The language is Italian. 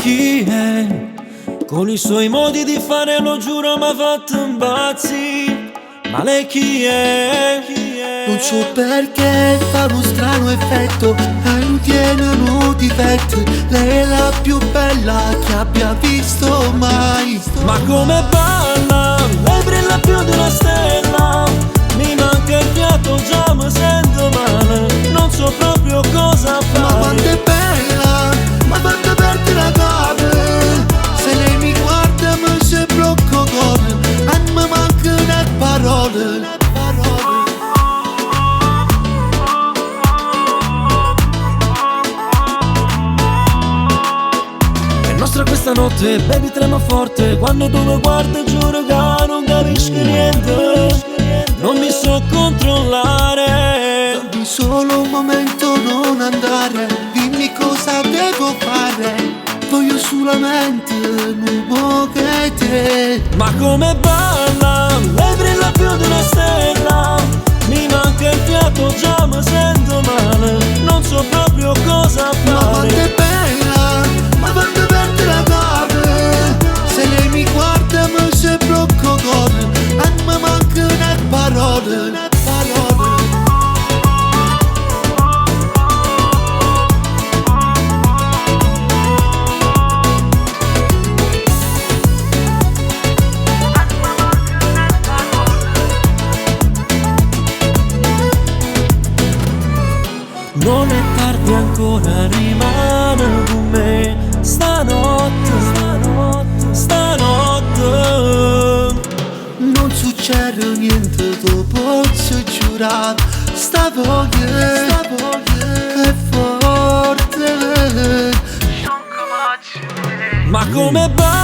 chi è? Con i suoi modi di fare lo giuro m'ha fatto impazzire. Ma lei chi è? Non so perché fa uno strano effetto, non tiene un difetto. Lei è la più bella che abbia visto mai. Ma come balla, lei brilla più di una stella. Mi manca il fiato, già mi sento male. Non so proprio cosa Ma quanto fare. è bella, ma quanto perde la cave. Se lei mi guarda mi si blocco cuore, e mi mancano le parole. È nostra questa notte, baby trema forte. Quando tu mi guardi giuro che non capisci niente. Non mi so controllare. Dammi solo un momento, non andare. Dimmi cosa devo fare. Voglio solamente un po' che te. Ma come balla, lei brilla più di una stella. Mi manca il fiato, già mi sento male. Non so proprio cosa Ma quanto è fare. bella, ma quanto perde la cave. Se lei mi guarda mi si blocco cuore, e mi mancano le parole. Non è tardi ancora, rimane con me. Stanotte. Non succede niente, tu posso giurare. Sta voglia è forte. Ma come balla,